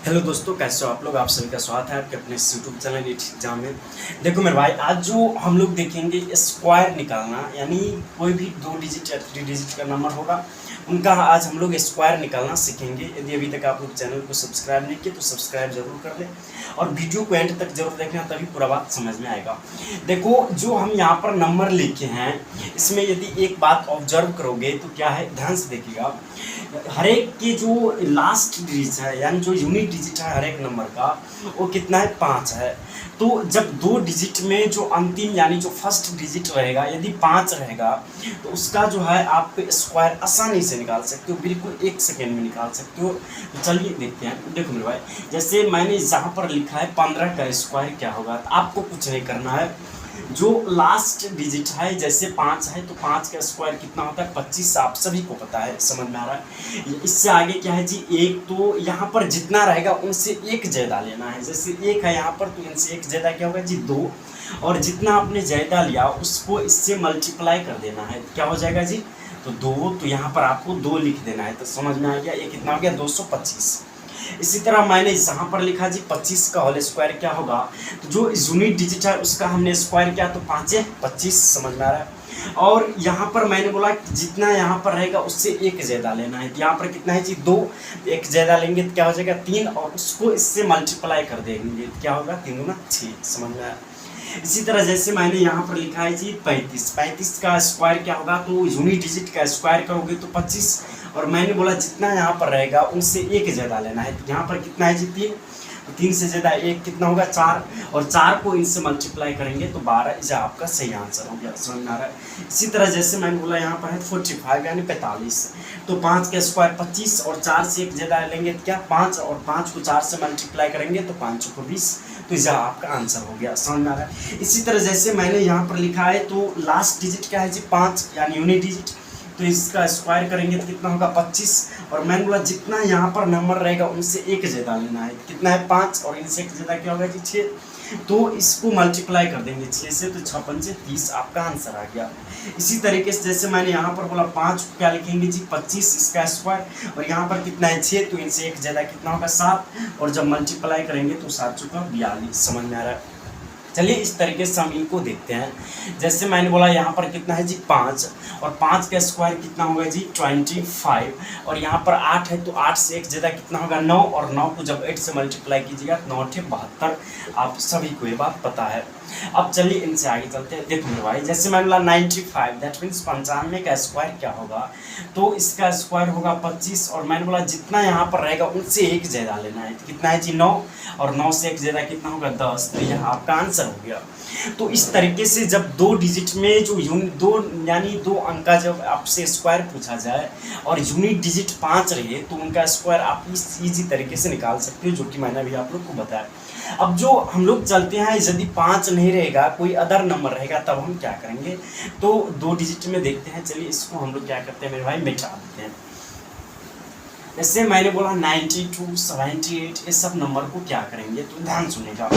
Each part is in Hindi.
हेलो दोस्तों, कैसे हो आप लोग। आप सभी का स्वागत है आपके अपने यूट्यूब चैनल नीट एग्जाम में। देखो मेरे भाई, आज जो हम लोग देखेंगे स्क्वायर निकालना, यानी कोई भी 2 डिजिट या 3 डिजिट का नंबर होगा उनका आज हम लोग स्क्वायर निकालना सीखेंगे। यदि अभी तक आप लोग चैनल को सब्सक्राइब नहीं किए तो सब्सक्राइब जरूर कर लें और वीडियो को एंड तक जरूर देखना, तभी पूरा बात समझ में आएगा। देखो, जो हम यहाँ पर नंबर लिखे हैं इसमें यदि एक बात ऑब्जर्व करोगे तो क्या है, ध्यान से देखिएगा। हर एक के जो लास्ट डिजिट है, यानी जो यूनिट डिजिट है हर एक नंबर का, वो कितना है, 5 है। तो जब 2 डिजिट में जो अंतिम यानी जो फर्स्ट डिजिट रहेगा, यदि 5 रहेगा तो उसका जो है आप स्क्वायर आसानी से निकाल सकते हो, बिल्कुल 1 सेकेंड में निकाल सकते हो। तो चलिए देखते हैं। देखो मेरे भाई, जैसे मैंने जहाँ पर लिखा है 15 का स्क्वायर क्या होगा, तो आपको कुछ नहीं करना है। जो लास्ट डिजिट है, जैसे 5 है तो 5 का स्क्वायर कितना होता है, 25। आप सभी को पता है, समझ में आ रहा है। इससे आगे क्या है जी, एक तो यहाँ पर जितना रहेगा उनसे एक ज़्यादा लेना है। जैसे 1 है यहाँ पर तो इनसे एक ज़्यादा क्या होगा जी, 2। और जितना आपने ज़्यादा लिया उसको इससे मल्टीप्लाई कर देना है, क्या हो जाएगा जी, तो 2। तो यहाँ पर आपको 2 लिख देना है। तो समझ में आ गया, ये कितना हो गया, 225। इसी तरह मैंने यहाँ पर लिखा जी 25 का होल स्क्वायर क्या होगा, तो जो यूनिट डिजिट है उसका हमने स्क्वायर किया तो 5 25, समझ में आ रहा है। और यहाँ पर मैंने बोला कि जितना यहाँ पर रहेगा उससे एक ज़्यादा लेना है। यहाँ पर कितना है जी, 2। एक ज़्यादा लेंगे तो क्या हो जाएगा, 3, और उसको इससे मल्टीप्लाई कर देंगे तो क्या होगा, 3 गुना 6, समझ में आया। इसी तरह जैसे मैंने यहाँ पर लिखा है जी 35। 35 का स्क्वायर क्या होगा, तो यूनिट डिजिट का स्क्वायर करोगे तो 25, और मैंने बोला जितना यहाँ पर रहेगा उनसे एक ज़्यादा लेना है। तो यहाँ पर कितना है जी, 3। तो 3 से ज़्यादा एक कितना होगा, 4, और 4 को इनसे मल्टीप्लाई करेंगे तो 12। इसे आपका सही आंसर हो गया, समझ में आ रहा है। इसी तरह जैसे मैंने बोला यहाँ पर है 45 यानी 45। तो 5 का स्क्वायर 25, और 4 से एक ज़्यादा लेंगे तो क्या, 5, और 5 को 4 से मल्टीप्लाई करेंगे तो 5 को 20। तो यह आपका आंसर हो गया, समझ में आ रहा है। इसी तरह जैसे मैंने यहाँ पर लिखा है तो लास्ट डिजिट क्या है जी, 5 यानी यूनिट डिजिट, तो इसका स्क्वायर करेंगे तो कितना होगा, 25। और मैंने बोला जितना यहाँ पर नंबर रहेगा उनसे एक ज़्यादा लेना है, कितना है, 5, और इनसे एक ज़्यादा क्या होगा जी, 6। तो इसको मल्टीप्लाई कर देंगे 6 से, तो 6 पंचे 30, आपका आंसर आ गया। इसी तरीके से जैसे मैंने यहाँ पर बोला 5 को क्या लिखेंगे जी, 25 इसका स्क्वायर, और यहाँ पर कितना है, 6, तो इनसे एक ज़्यादा कितना होगा, 7, और जब मल्टीप्लाई करेंगे तो 7 चौका 42, समझ में आ रहा है। चलिए इस तरीके से हम इनको देखते हैं। जैसे मैंने बोला यहाँ पर कितना है जी, 5, और 5 का स्क्वायर कितना होगा जी, 25, और यहाँ पर 8 है तो 8 से एक ज़्यादा कितना होगा, 9, और 9 को जब 8 से मल्टीप्लाई कीजिएगा तो 9 72। आप सभी को ये बात पता है। अब चलिए इनसे आगे चलते हैं। देखो मेरे भाई, जैसे मैंने बोला 95, दैट मीन्स 95 का स्क्वायर क्या होगा, तो इसका स्क्वायर होगा 25, और मैंने बोला जितना यहाँ पर रहेगा उनसे एक ज़्यादा लेना है, तो कितना है जी, 9, और 9 से एक ज़्यादा कितना होगा, 10। तो यह आपका आंसर हो गया। तो इस तरीके से जब 2 डिजिट में जो यूनिट 2 यानी 2 अंक का जब आपसे स्क्वायर पूछा जाए और यूनिट डिजिट 5 रहे तो उनका स्क्वायर आप इस इजी तरीके से निकाल सकते हो, जो कि मैंने अभी आप लोग को बताया। अब जो हम लोग चलते हैं, यदि 5 नहीं रहेगा, कोई अदर नंबर रहेगा, तब हम क्या करेंगे, तो 2 डिजिट में देखते हैं। चलिए इसको हम लोग क्या करते हैं मेरे भाई, मिटा देते हैं। जैसे मैंने बोला 92, 78, ये सब नंबर को क्या करेंगे, तो ध्यान सुनेगा।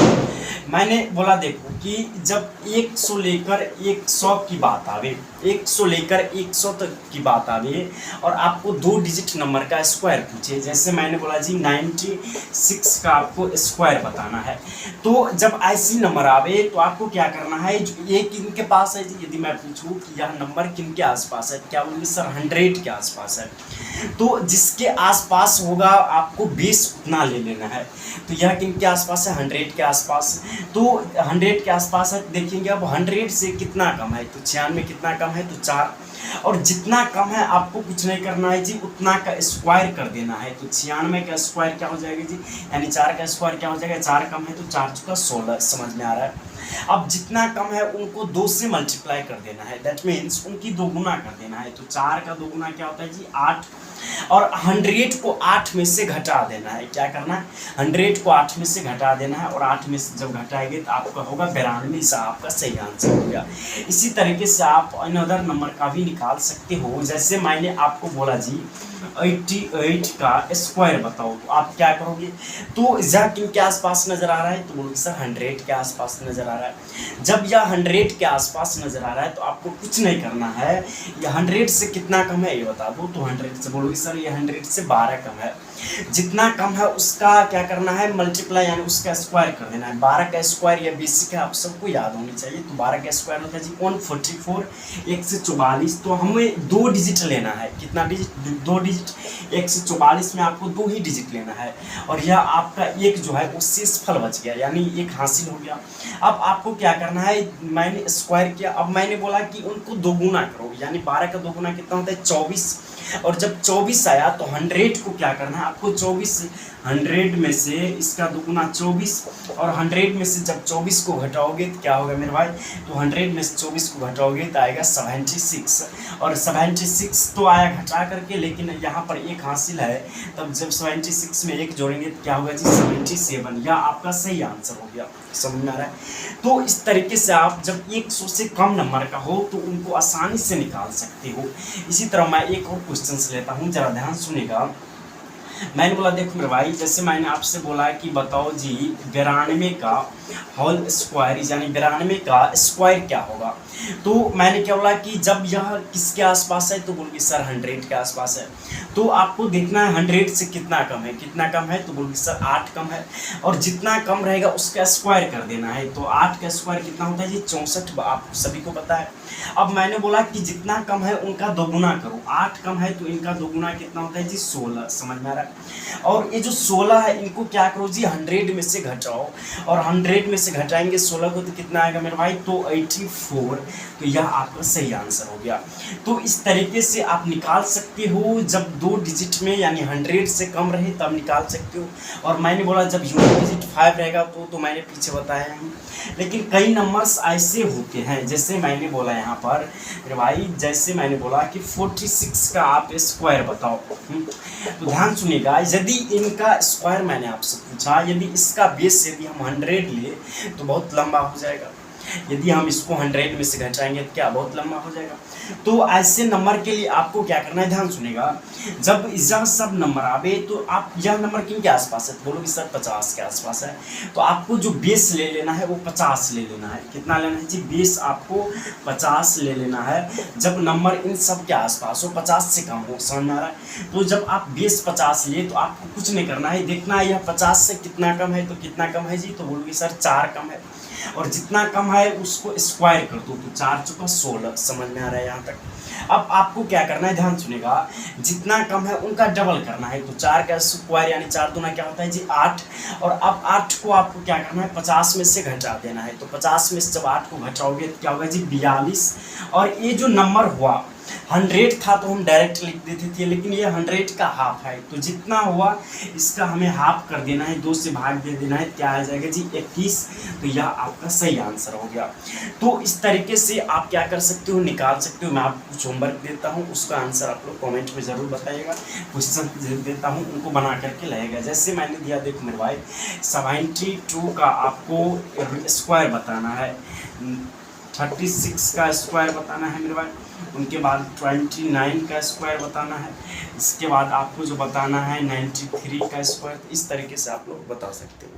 मैंने बोला देखो कि जब 100 लेकर 100 की बात आवे, 100 लेकर 100 तक की बात आवे, और आपको 2 डिजिट नंबर का स्क्वायर पूछे, जैसे मैंने बोला जी 96 का आपको स्क्वायर बताना है, तो जब ऐसी नंबर आवे तो आपको क्या करना है, जो ये किन के पास है जी, यदि मैं पूछूं कि यह नंबर किन के आसपास है, क्या बोलेंगे सर, 100 के आसपास है, तो जिसके आसपास होगा आपको बेस उतना ले लेना है। तो यह किन के आसपास है, 100 के आसपास। तो 100 के आसपास है, देखेंगे अब 100 से कितना कम है, तो 96 कितना कम है, तो 4, और जितना कम है आपको कुछ नहीं करना है जी, उतना का स्क्वायर कर देना है। तो 96 का स्क्वायर क्या हो जाएगा जी, यानी 4 का स्क्वायर क्या हो जाएगा, 4 कम है तो 4 चौका 16, समझ में आ रहा है। अब जितना कम है उनको 2 से मल्टीप्लाई कर देना है, दैट मीन्स उनकी 2 गुना कर देना है। तो 4 का 2 गुना क्या होता है जी, 8, और 100 को 8 में से घटा देना है। क्या करना है, 100 को 8 में से घटा देना है, और 8 में से जब घटाएंगे तो आपका होगा 92। सा आपका सही आंसर हो गया। इसी तरीके से आप अनदर नंबर का भी निकाल सकते हो। जैसे मैंने आपको बोला जी 88 का स्क्वायर बताओ, तो आप क्या करोगे, तो यह किन के आसपास नजर आ रहा है, तो बोलोगे सर 100 के आसपास नजर आ रहा है। जब यह 100 के आसपास नजर आ रहा है तो आपको कुछ नहीं करना है, यह 100 से कितना कम है ये बता दो, तो 100 से बोलोगे सर ये 100 से 12 कम है। जितना कम है उसका क्या करना है, मल्टीप्लाई यानी उसका स्क्वायर कर देना है। 12 का स्क्वायर ये बेसिक है, आप सबको याद होनी चाहिए। तो 12 का स्क्वायर होता है जी 144, 1 से 44। तो हमें 2 डिजिट लेना है। कितना डिजिट? 2 डिजिट। 1 से 44 में आपको 2 ही डिजिट लेना है, और यह आपका एक जो है वो शेषफल बच गया, यानी एक हासिल हो गया। अब आपको क्या करना है, मैंने स्क्वायर किया, अब मैंने बोला कि उनको दोगुना करो, यानी 12 का दोगुना कितना होता है? 24। और जब 24 आया तो 100 को क्या करना है आपको, 24 100 में से इसका दोगुना 24, और 100 में से जब 24 को घटाओगे तो क्या होगा मेरे भाई, तो 100 में से 24 को घटाओगे तो आएगा 76, और 76 तो आया घटा करके, लेकिन यहाँ पर एक हासिल है, तब जब 76 में एक जोड़ेंगे तो क्या होगा जी 77। यह आपका सही आंसर हो गया। समझ में आ रहा है? तो इस तरीके से आप जब 100 से कम नंबर का हो तो उनको आसानी से निकाल सकते हो। इसी तरह मैं एक और क्वेश्चन लेता हूँ, जरा ध्यान सुनिएगा। मैंने बोला देखो मेरे भाई, जैसे मैंने आपसे बोला कि बताओ जी 92 का होल स्क्वायर, यानी 92 का स्क्वायर क्या होगा। तो मैंने क्या बोला कि जब यह किसके आसपास है, तो बोलोगे सर 100 के आसपास है। तो आपको देखना है 100 से कितना कम है, कितना कम है, तो बोलोगे सर 8 कम है, और जितना कम रहेगा उसका स्क्वायर कर देना है। तो 8 का स्क्वायर कितना होता है जी 64, आप सभी को पता है। अब मैंने बोला कि जितना कम है उनका दोगुना करो, 8 कम है तो इनका दोगुना कितना होता है जी 16। समझ में आ रहा है? और ये जो 16 है इनको क्या करो जी 100 में से घटाओ, और 100 में से घटाएंगे 16 को तो कितना आएगा मेरे भाई, तो 84। तो यह आपका सही आंसर हो गया। तो इस तरीके से आप निकाल सकते हो, जब 2 डिजिट में यानी 100 से कम रहे तब निकाल सकते हो। और मैंने बोला जब यूनिट डिजिट 5 रहेगा तो मैंने पीछे बताया है। लेकिन कई नंबर्स ऐसे होते हैं, जैसे मैंने बोला यहाँ पर मेरे भाई, जैसे मैंने बोला कि 46 का आप स्क्वायर बताओ। तो ध्यान सुनिएगा, यदि इनका स्क्वायर मैंने आपसे पूछा, यदि इसका बेस यदि हम 100 ले तो बहुत लंबा हो जाएगा। यदि हम इसको 100 में से घटाएंगे तो क्या बहुत लंबा हो जाएगा। तो ऐसे नंबर के लिए आपको क्या करना है, ध्यान सुनिएगा। जब यह सब नंबर आवे तो आप यह नंबर किन के आसपास है, तो बोलोगे सर 50 के आसपास है। तो आपको जो बेस ले लेना है वो 50 ले लेना है। कितना लेना है जी, बेस आपको 50 ले लेना है, जब नंबर इन सब के आसपास हो, 50 से कम हो। समझ में आ रहा है? तो जब आप बेस 50 ले तो आपको कुछ नहीं करना है, देखना है यह 50 से कितना कम है। तो कितना कम है जी, तो बोलोगे सर 4 कम है, और जितना कम है उसको स्क्वायर कर दो, तो 4 चौका 16। समझ में आ रहा है यहाँ तक? अब आपको क्या करना है, ध्यान सुनेगा, जितना कम है उनका डबल करना है। तो 4 का स्क्वायर यानी 4 दूना क्या होता है जी 8, और अब 8 को आपको क्या करना है 50 में से घटा देना है। तो 50 में से जब 8 को घटाओगे तो क्या होगा जी 42। और ये जो नंबर हुआ 100 था तो हम डायरेक्ट लिख देते थे, लेकिन ये 100 का हाफ है, तो जितना हुआ इसका हमें हाफ कर देना है, 2 से भाग दे देना है। क्या आ जाएगा जी 21। तो यह आपका सही आंसर हो गया। तो इस तरीके से आप क्या कर सकते हो, निकाल सकते हो। मैं आपको कुछ होमवर्क देता हूँ, उसका आंसर आप लोग कॉमेंट में ज़रूर बताइएगा। क्वेश्चन देता हूँ उनको बना करके लाइएगा। जैसे मैंने दिया, देखो मेरे भाई 72 का आपको स्क्वायर बताना है, 36 का स्क्वायर बताना है मेरे भाई, उनके बाद 29 का स्क्वायर बताना है, इसके बाद आपको जो बताना है 93 का स्क्वायर। इस तरीके से आप लोग बता सकते हो।